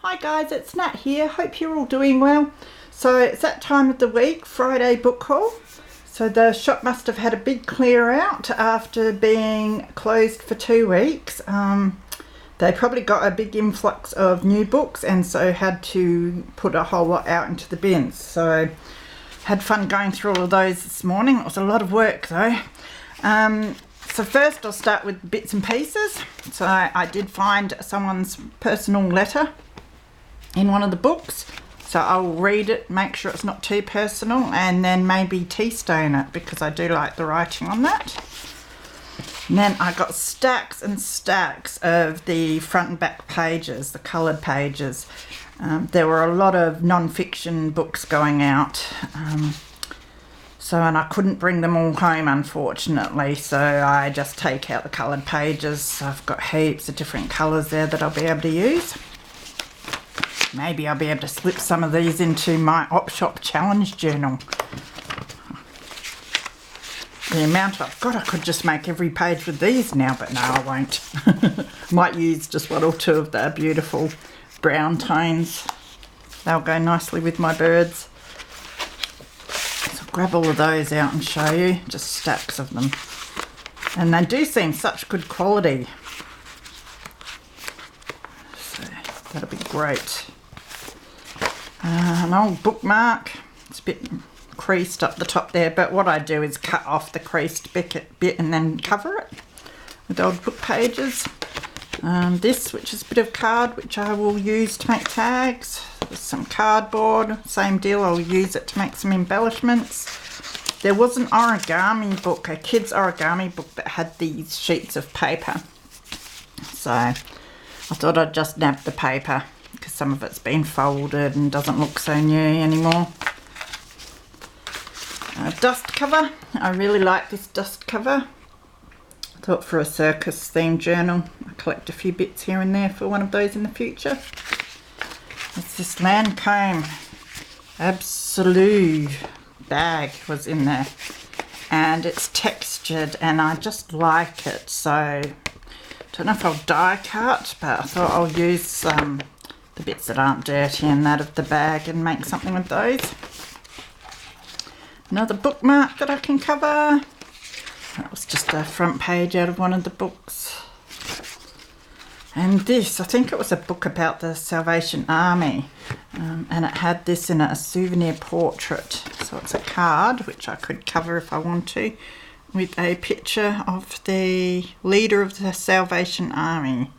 Hi guys, it's Nat here. Hope you're all doing well. So it's that time of the week, Friday book haul. So the shop must have had a big clear out after being closed for 2 weeks. They probably got a big influx of new books and so had to put a whole lot out into the bins. So had fun going through all of those this morning. It was a lot of work though. So first I'll start with bits and pieces. So I did find someone's personal letter in one of the books. So I'll read it, make sure it's not too personal, and then maybe tea stain it because I do like the writing on that. And then I got stacks and stacks of the front and back pages, the coloured pages. There were a lot of non-fiction books going out. And I couldn't bring them all home, unfortunately, so I just take out the coloured pages. I've got heaps of different colours there that I'll be able to use. Maybe I'll be able to slip some of these into my Op Shop Challenge journal. The amount I've got, I could just make every page with these now, but no, I won't. Might use just one or two of the beautiful brown tones. They'll go nicely with my birds. Grab all of those out and show you, just stacks of them, and they do seem such good quality, so that'll be great. An old bookmark, it's a bit creased up the top there, but what I do is cut off the creased bit and then cover it with old book pages. This, which is a bit of card, which I will use to make tags. There's some cardboard, same deal, I'll use it to make some embellishments. There was an origami book, a kid's origami book that had these sheets of paper. So I thought I'd just nab the paper because some of it's been folded and doesn't look so new anymore. A dust cover, I really like this dust cover. I thought for a circus themed journal, I collect a few bits here and there for one of those in the future. It's this Lancome Absolute bag was in there, and it's textured and I just like it, so don't know if I'll die cut, but I thought I'll use the bits that aren't dirty and that of the bag and make something with those. Another bookmark that I can cover. That was just a front page out of one of the books. And this, I think it was a book about the Salvation Army, and it had this in it, a souvenir portrait. So it's a card, which I could cover if I want to, with a picture of the leader of the Salvation Army.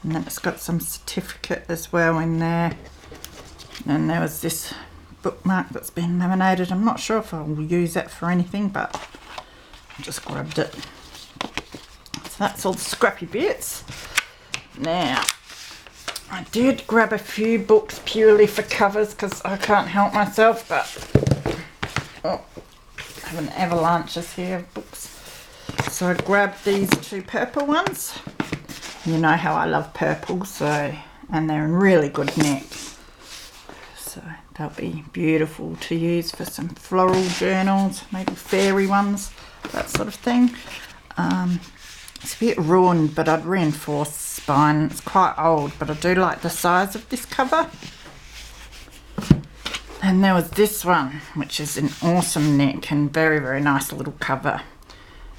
And then it's got some certificate as well in there. And there was this bookmark that's been laminated. I'm not sure if I'll use that for anything, but I just grabbed it. So that's all the scrappy bits. Now, I did grab a few books purely for covers because I can't help myself, but I have an avalanches here of books. So I grabbed these two purple ones. You know how I love purple, and they're in really good nick. So they'll be beautiful to use for some floral journals, maybe fairy ones, that sort of thing. It's a bit ruined, but I'd reinforce the spine. It's quite old, but I do like the size of this cover. And there was this one, which is an awesome nick and very, very nice little cover.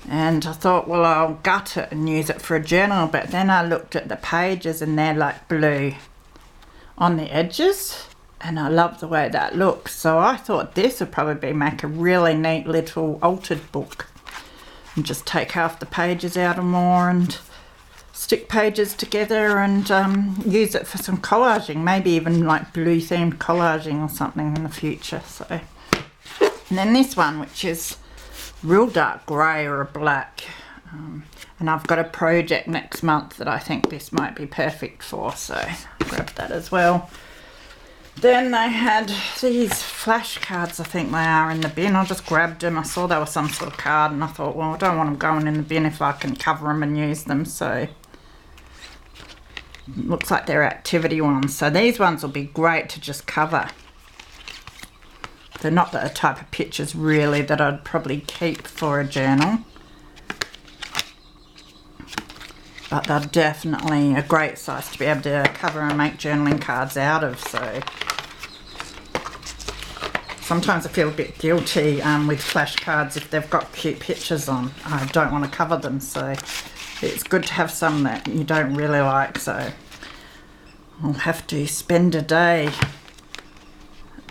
And I thought, well, I'll gut it and use it for a journal, but then I looked at the pages and they're like blue on the edges, and I love the way that looks. So I thought this would probably make a really neat little altered book. And just take half the pages out or more and stick pages together and use it for some collaging, maybe even like blue themed collaging or something in the future. So, and then this one, which is real dark grey or a black, and I've got a project next month that I think this might be perfect for, so I grabbed that as well. Then they had these flashcards, I think they are, in the bin. I just grabbed them. I saw they were some sort of card and I thought, well, I don't want them going in the bin if I can cover them and use them. So looks like they're activity ones. So these ones will be great to just cover. They're not the type of pictures really that I'd probably keep for a journal. but they're definitely a great size to be able to cover and make journaling cards out of. So sometimes I feel a bit guilty with flashcards if they've got cute pictures on. I don't want to cover them, so it's good to have some that you don't really like. So I'll have to spend a day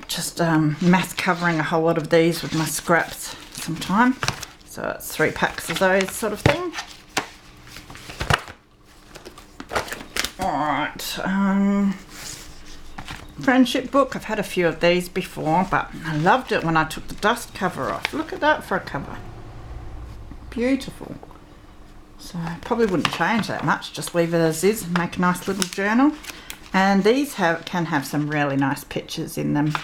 just mass covering a whole lot of these with my scraps sometime. So it's 3 packs of those sort of thing. Alright, friendship book. I've had a few of these before, but I loved it when I took the dust cover off. Look at that for a cover. Beautiful. So I probably wouldn't change that much, just leave it as is and make a nice little journal. And these can have some really nice pictures in them.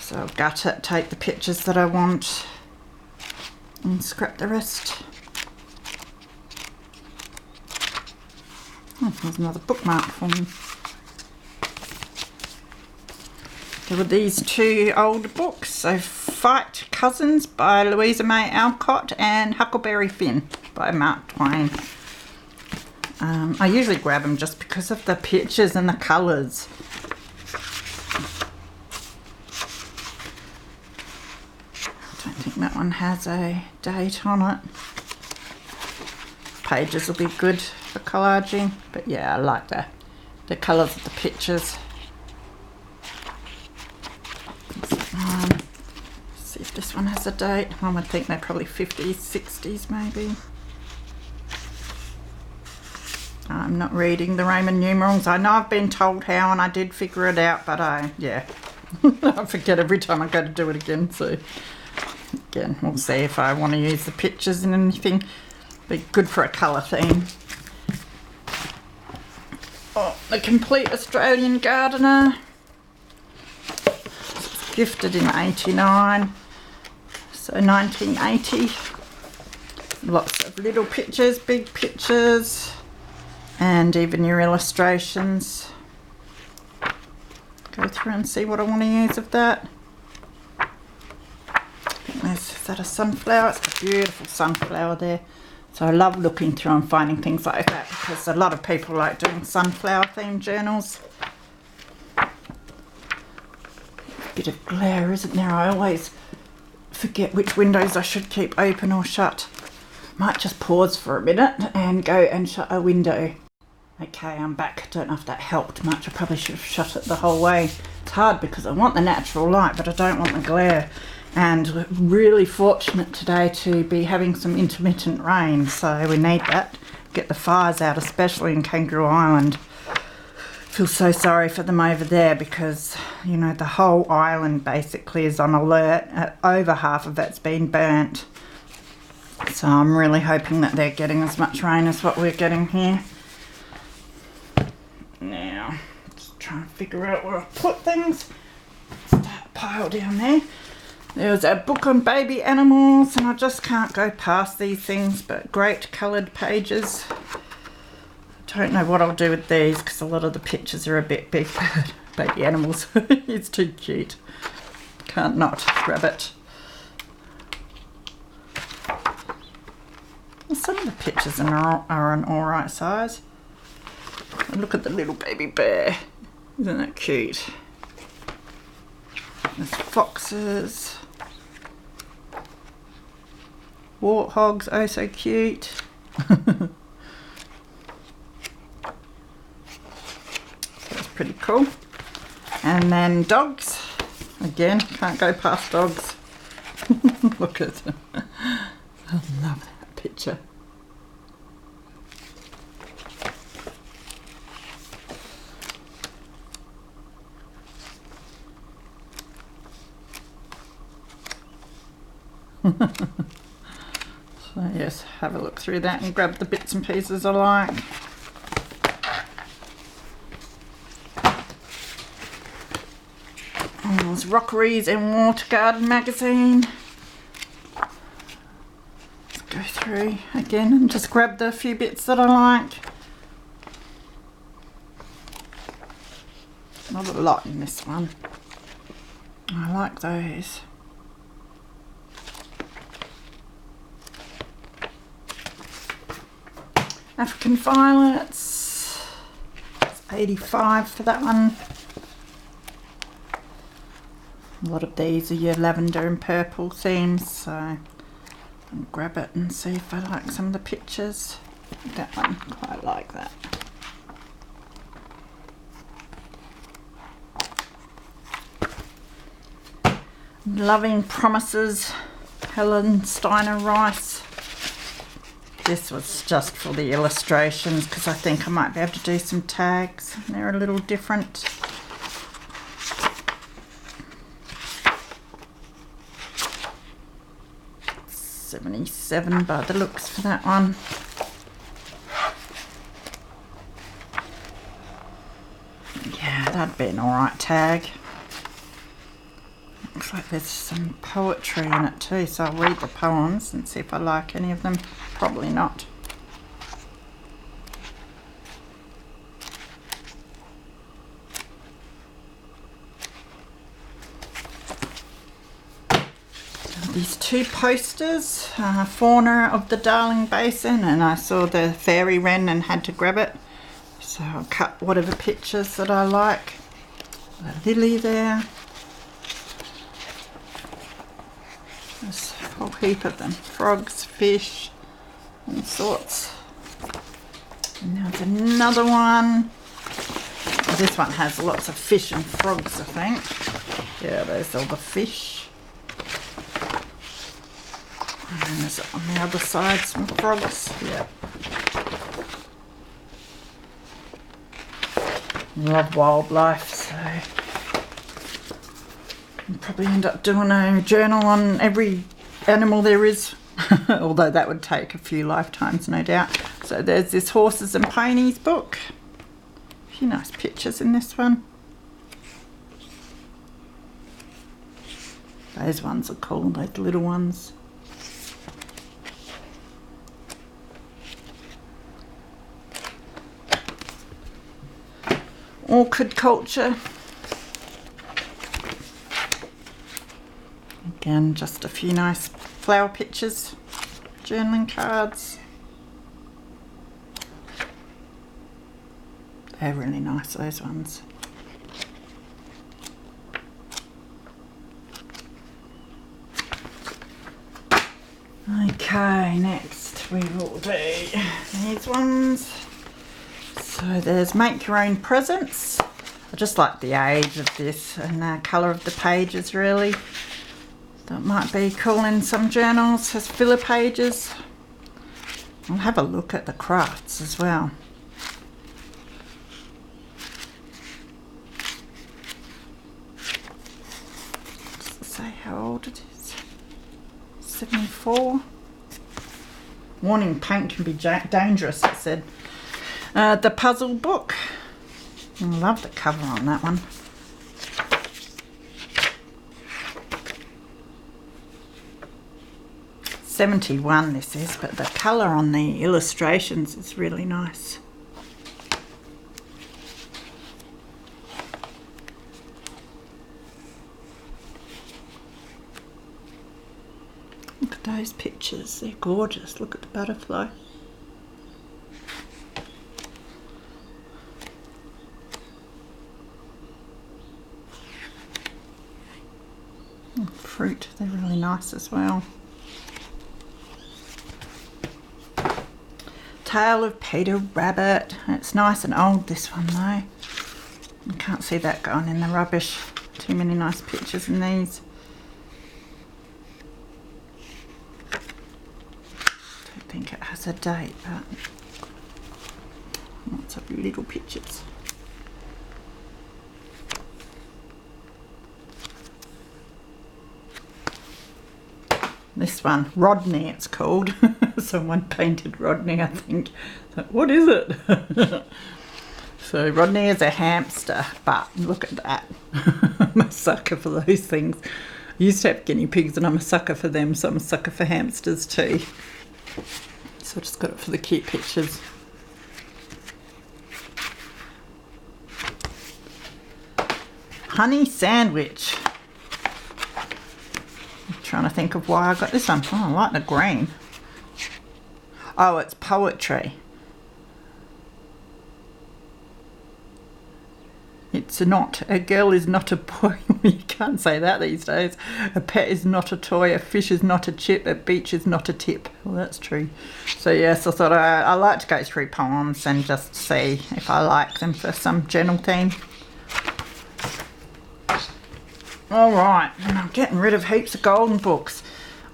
So I'll gut it, take the pictures that I want and scrap the rest. Oh, there's another bookmark for me. There were these 2 old books. So Fight Cousins by Louisa May Alcott and Huckleberry Finn by Mark Twain. I usually grab them just because of the pictures and the colours. I don't think that one has a date on it. Pages will be good for collaging, but yeah, I like the colours of the pictures. See if this one has a date. I would think they're probably 50s, 60s maybe. I'm not reading the Roman numerals. I know I've been told how and I did figure it out, but I forget every time I go to do it again. So again, we'll see if I want to use the pictures and anything. Be good for a colour theme. Oh, The Complete Australian Gardener. Gifted in 89, so 1980. Lots of little pictures, big pictures, and even your illustrations. Go through and see what I want to use of that. I think is that a sunflower? It's a beautiful sunflower there. So I love looking through and finding things like that because a lot of people like doing sunflower themed journals. Bit of glare, isn't there? I always forget which windows I should keep open or shut. Might just pause for a minute and go and shut a window. Okay, I'm back. Don't know if that helped much. I probably should have shut it the whole way. It's hard because I want the natural light, but I don't want the glare. And we're really fortunate today to be having some intermittent rain, so we need that. Get the fires out, especially in Kangaroo Island. Feel so sorry for them over there because, you know, the whole island basically is on alert. Over half of it's been burnt. So I'm really hoping that they're getting as much rain as what we're getting here. Now, just trying to figure out where I put things. That pile down there. There's a book on baby animals and I just can't go past these things, but great coloured pages. Don't know what I'll do with these because a lot of the pictures are a bit big. Baby animals. It's too cute. Can't not grab it. Well, some of the pictures are an alright size. Look at the little baby bear. Isn't that cute? There's foxes. Warthogs, oh so cute. Pretty cool. And then dogs. Again, can't go past dogs. Look at them. I love that picture. So yes, have a look through that and grab the bits and pieces I like. There's Rockeries and Water Garden magazine. Let's go through again and just grab the few bits that I like. Not a lot in this one. I like those. African violets. It's 85 for that one. A lot of these are your lavender and purple themes, so I'll grab it and see if I like some of the pictures. That one, quite like that. Loving Promises, Helen Steiner Rice. This was just for the illustrations because I think I might be able to do some tags. They're a little different. $77 by the looks for that one. Yeah, that'd be an alright tag. Looks like there's some poetry in it too, so I'll read the poems and see if I like any of them. Probably not. These two posters, Fauna of the Darling Basin, and I saw the fairy wren and had to grab it. So I'll cut whatever pictures that I like. A lily there. There's a whole heap of them. Frogs, fish, all sorts. And now there's another one. This one has lots of fish and frogs, I think. Yeah, there's all the fish. And there's on the other side some frogs. Yeah. Love wildlife, so I'll probably end up doing a journal on every animal there is, although that would take a few lifetimes, no doubt. So there's this Horses and Ponies book. A few nice pictures in this one. Those ones are cool, those little ones. Orchid culture. Again, just a few nice flower pictures, journaling cards. They're really nice, those ones. Okay, next we will do these ones. So there's Make Your Own Presents. I just like the age of this and the colour of the pages, really. That might be cool in some journals as filler pages. I'll have a look at the crafts as well. Does it say how old it is? 74. Warning, paint can be dangerous, it said. The puzzle book. I love the cover on that one. $71 this is, but the colour on the illustrations is really nice. Look at those pictures, they're gorgeous. Look at the butterfly. Fruit, they're really nice as well. Tale of Peter Rabbit. It's nice and old, this one though. You can't see that going in the rubbish. Too many nice pictures in these. Don't think it has a date, but lots of little pictures. This one, Rodney it's called. Someone painted Rodney, I think. So, what is it? So Rodney is a hamster, but look at that. I'm a sucker for those things. I used to have guinea pigs and I'm a sucker for them, so I'm a sucker for hamsters too. So I just got it for the cute pictures. Honey sandwich. Trying to think of why I got this one. Oh, I like the green. Oh, it's poetry. It's not, a girl is not a boy. You can't say that these days. A pet is not a toy, a fish is not a chip, a beach is not a tip. Well, that's true. So yes, I thought I like to go through poems and just see if I like them for some journal theme. Alright, and I'm getting rid of heaps of golden books.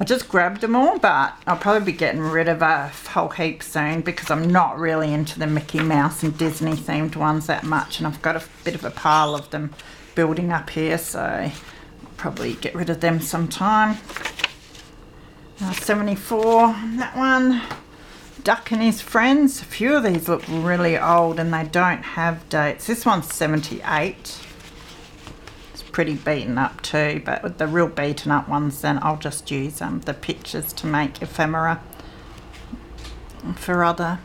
I just grabbed them all, but I'll probably be getting rid of a whole heap soon because I'm not really into the Mickey Mouse and Disney themed ones that much, and I've got a bit of a pile of them building up here, so I'll probably get rid of them sometime. 74, that one. Duck and His Friends. A few of these look really old and they don't have dates. This one's 78. Pretty beaten up too, but with the real beaten up ones then I'll just use the pictures to make ephemera for other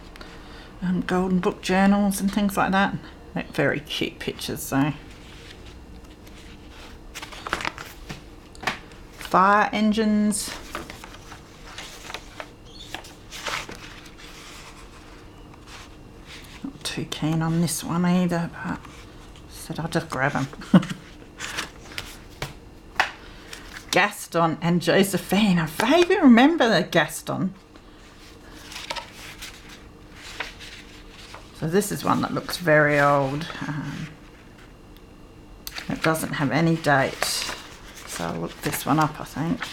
golden book journals and things like that. They're very cute pictures though. Fire engines. Not too keen on this one either, but said I'll just grab them. Gaston and Josephine. I vaguely remember the Gaston. So this is one that looks very old. It doesn't have any date. So I'll look this one up, I think.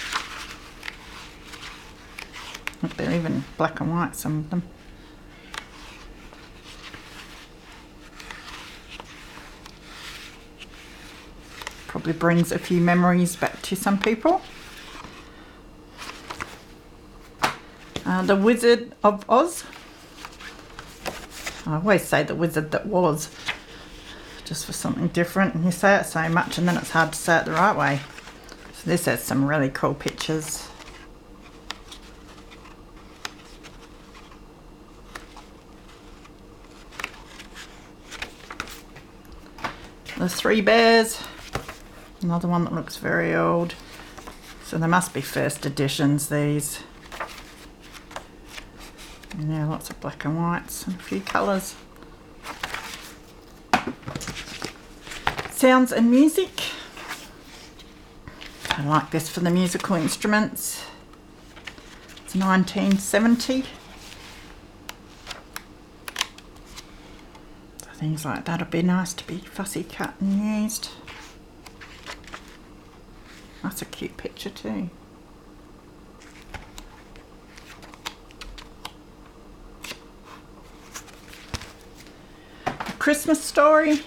Look, they're even black and white, some of them. Probably brings a few memories back to some people. The Wizard of Oz. I always say the wizard that was, just for something different, and you say it so much and then it's hard to say it the right way. So this has some really cool pictures. The Three Bears. Another one that looks very old. So they must be first editions, these. And yeah, lots of black and whites and a few colours. Sounds and Music. I like this for the musical instruments. It's 1970. So things like that would be nice to be fussy cut and used. That's a cute picture too. A Christmas Story.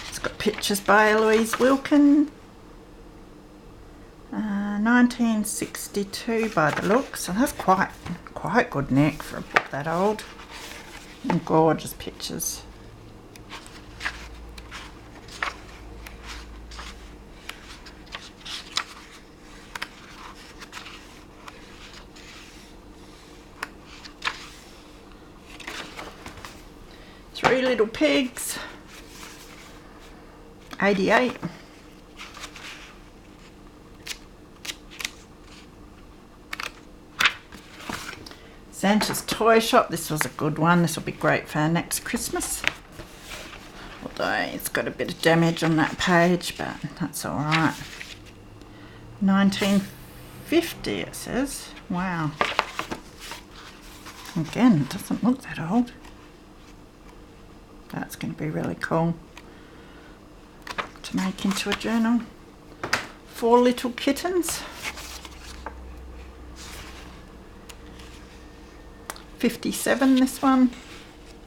It's got pictures by Eloise Wilkin. 1962 by the looks. So that's quite good nick for a book that old. And gorgeous pictures. Three Little Pigs, 88. Santa's Toy Shop. This was a good one. This will be great for next Christmas. Although it's got a bit of damage on that page, but that's all right. 1950 it says. Wow. Again, it doesn't look that old. That's going to be really cool to make into a journal. Four Little Kittens. 57, this one.